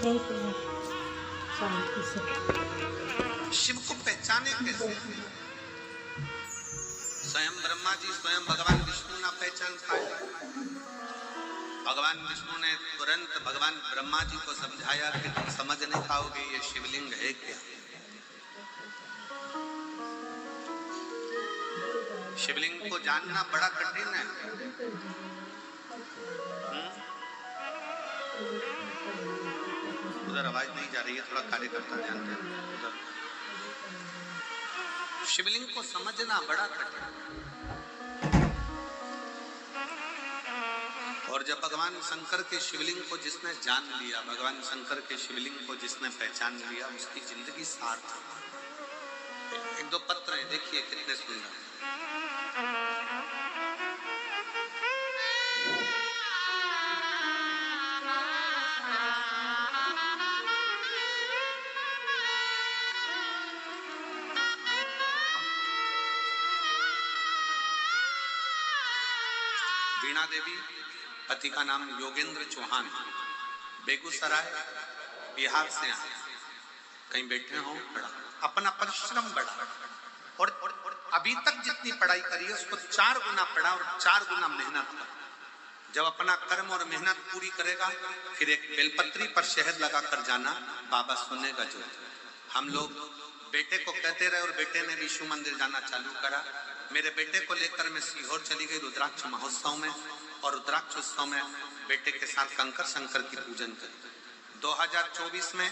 शिव को पहचाने कैसे? स्वयं ब्रह्मा जी स्वयं भगवान विष्णु ना पहचान पाए। भगवान विष्णु ने तुरंत भगवान ब्रह्मा जी को समझाया कि तुम समझ नहीं पाओगे ये शिवलिंग है क्या। शिवलिंग को जानना बड़ा कठिन है। उधर आवाज नहीं जा रही है, थोड़ा कार्यकर्ता ध्यान दें उधर। शिवलिंग को समझना बड़ा कठिन। और जब भगवान शंकर के शिवलिंग को जिसने जान लिया, भगवान शंकर के शिवलिंग को जिसने पहचान लिया, उसकी जिंदगी सार्थक। एक दो पत्र हैं, देखिए कितने सुंदर। वीणा देवी, पति का नाम योगेंद्र चौहान, बेगूसराय बिहार से आए। कहीं बैठे हो, बड़ा अपना परिश्रम बड़ा, और अभी तक जितनी पढ़ाई करी है उसको 4 गुना पढ़ा और 4 गुना मेहनत कर। जब अपना कर्म और मेहनत पूरी करेगा, फिर एक बेलपत्री पर शहद लगाकर जाना, बाबा सुनेगा जो। हम लोग बेटे को कहते रहे और बेटे ने विष्णु मंदिर जाना चालू करा। मेरे बेटे को लेकर मैं सीहोर चली गई रुद्राक्ष महोत्सव में, और रुद्राक्ष उत्सव में बेटे के साथ कंकर शंकर की पूजन करी। 2024 में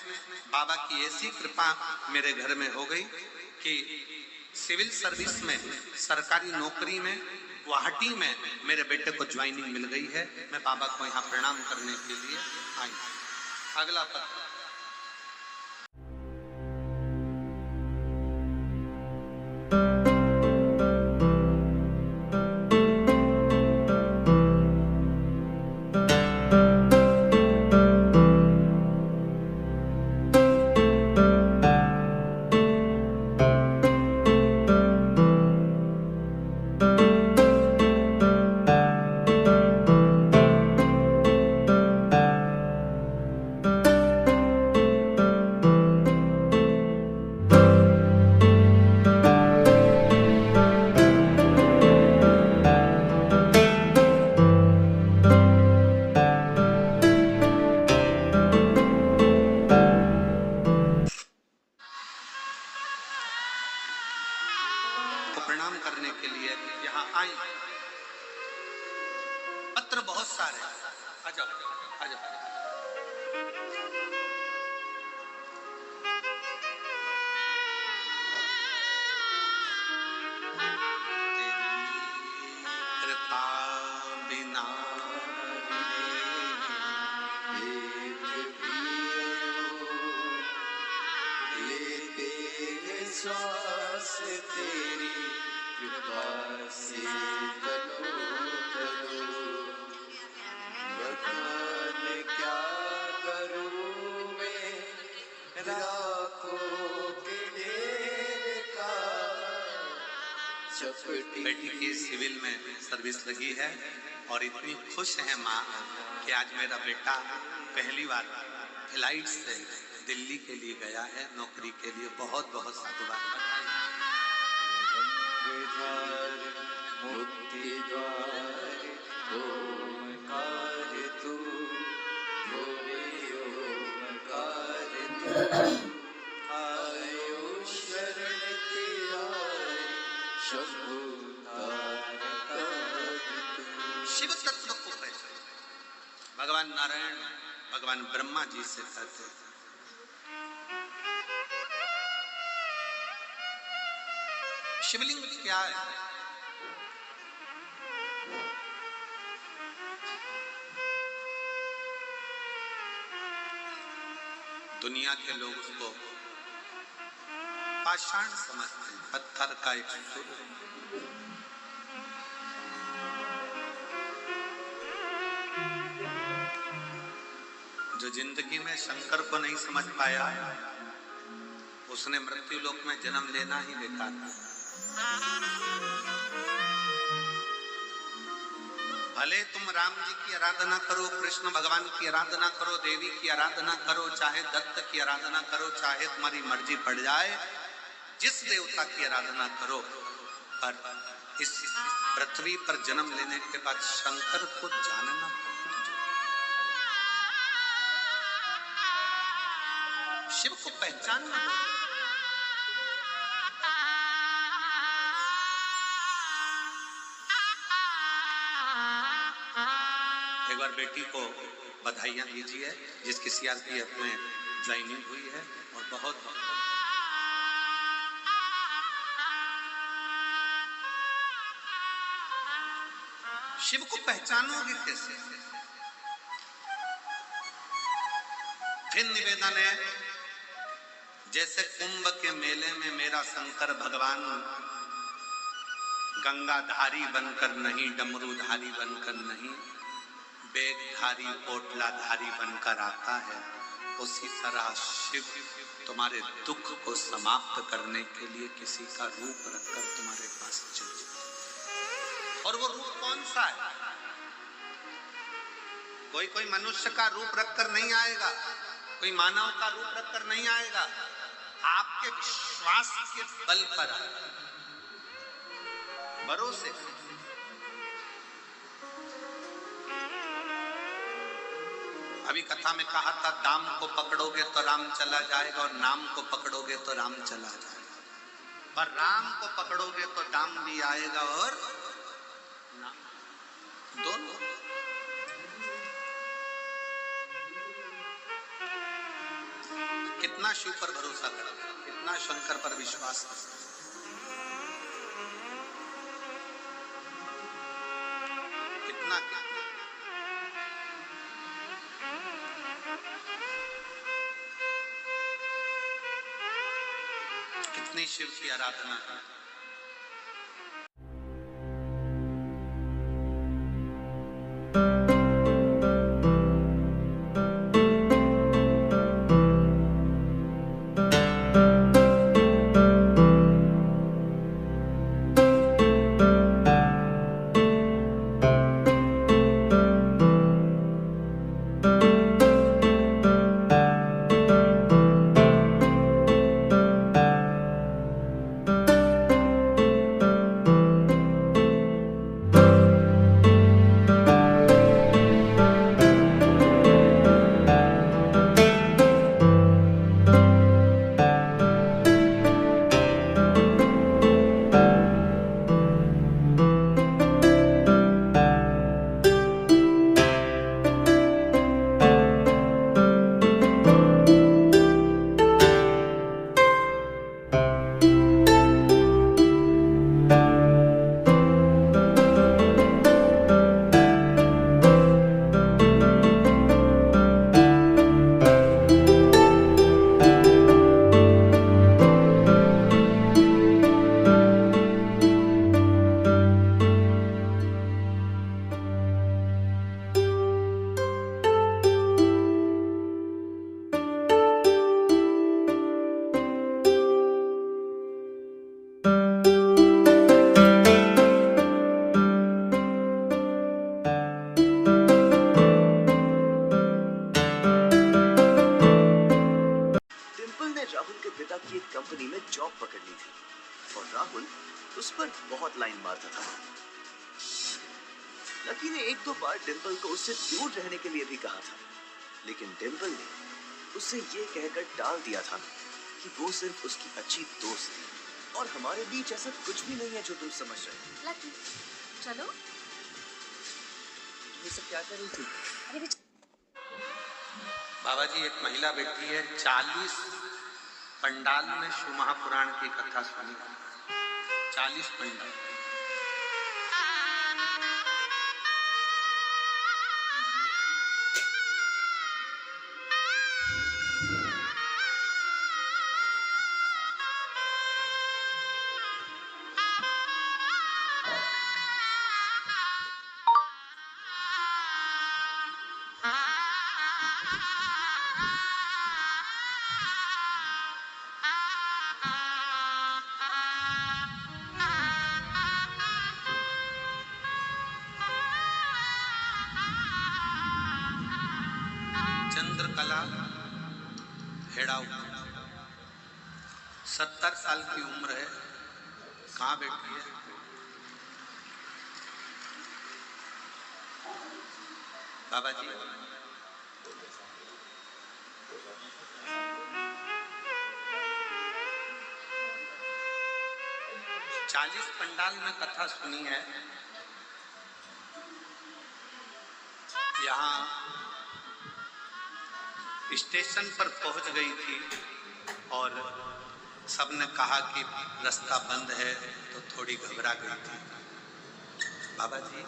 बाबा की ऐसी कृपा मेरे घर में हो गई कि सिविल सर्विस में, सरकारी नौकरी में, गुवाहाटी में मेरे बेटे को ज्वाइनिंग मिल गई है। मैं बाबा को यहाँ प्रणाम करने के लिए आई। अगला पत्र। प्रणाम करने के लिए यहाँ आई। पत्र बहुत सारे। आ जाओ, आ जाओ। कृपा बिना लेते श्वास तेरी कृपा से करो करो, बखान क्या करूं मैं राखों के ढेर का। बेटी की सिविल में सर्विस लगी है और इतनी खुश है माँ कि आज मेरा बेटा पहली बार फ्लाइट से दिल्ली के लिए गया है नौकरी के लिए। बहुत बहुत साधुवाद। मुक्ति द्वार ओंकार तू, भोरे ओंकार तू, आयो शरण तेरा शंभु तारका। शिव तत्व को पहचान भगवान नारायण भगवान ब्रह्मा जी से कहते हैं। शिवलिंग क्या है? दुनिया के लोग उसको पाषाण समझते हैं, पत्थर का एक सुर। जो जिंदगी में शंकर को नहीं समझ पाया, उसने मृत्यु लोक में जन्म लेना ही बेकार था। भले तुम राम जी की आराधना करो, कृष्ण भगवान की आराधना करो, देवी की आराधना करो, चाहे दत्त की आराधना करो, चाहे तुम्हारी मर्जी पड़ जाए, जिस देवता की आराधना करो, पर इस पृथ्वी पर जन्म लेने के बाद शंकर को जानना बहुत जरूरी है। शिव को पहचानना। एक बार बेटी को बधाइयां दीजिए जिसकी सीआरपीएफ में ज्वाइनिंग हुई है, और बहुत शिव को पहचानोगे कैसे? फिर निवेदन है, जैसे कुंभ के मेले में मेरा शंकर भगवान गंगाधारी बनकर नहीं, डमरूधारी बनकर नहीं, बेगधारी पोटलाधारी बनकर आता है, उसी तरह शिव तुम्हारे दुख को समाप्त करने के लिए किसी का रूप रखकर तुम्हारे पास चल जाए। और वो रूप कौन सा है? कोई कोई मनुष्य का रूप रखकर नहीं आएगा, कोई मानव का रूप रखकर नहीं आएगा, आपके विश्वास के बल पर आएगा, भरोसे। अभी कथा में कहा था, दाम को पकड़ोगे तो राम चला जाएगा, और नाम को पकड़ोगे तो राम चला जाएगा। पर राम को पकड़ोगे तो दाम भी आएगा और नाम, दोनों। कितना शिव पर भरोसा करो, कितना शंकर पर विश्वास करो। कितना कितनी शिव की आराधना है। लकी ने एक दो बार डिंपल को उससे दूर रहने के लिए भी कहा था, लेकिन डिंपल ने उससे ये कहकर टाल दिया था कि वो सिर्फ उसकी अच्छी दोस्त थी और हमारे बीच ऐसा कुछ भी नहीं है जो तुम समझ रहे हो। लकी, चलो। ये सब क्या कर रही थी? अरे बाबा जी, एक महिला बैठी है, 40 पंडाल में शिव महापुराण की कथा सुनी, 40 पंडाल। खेड़ा 70 साल की उम्र है, कहाँ बैठी है? बाबा जी, चालीस पंडाल में कथा सुनी है। यहाँ स्टेशन पर पहुंच गई थी और सबने कहा कि रास्ता बंद है, तो थोड़ी घबरा गई थी। बाबा जी,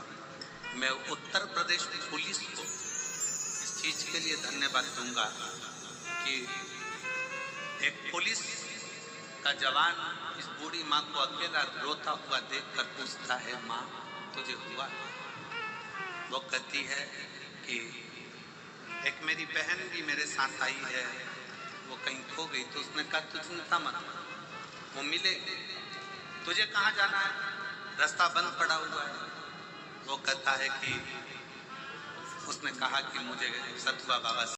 मैं उत्तर प्रदेश पुलिस को इस चीज के लिए धन्यवाद दूंगा कि एक पुलिस का जवान इस बूढ़ी माँ को अकेला रोता हुआ देखकर पूछता है, माँ तुझे हुआ? वो कहती है कि एक मेरी बहन भी मेरे साथ आई है, वो कहीं खो गई। तो उसने कहा तू चिंता मत, वो मिलेगी। तुझे कहाँ जाना है? रास्ता बंद पड़ा हुआ है। वो कहता है कि उसने कहा कि मुझे सतुआ बाबा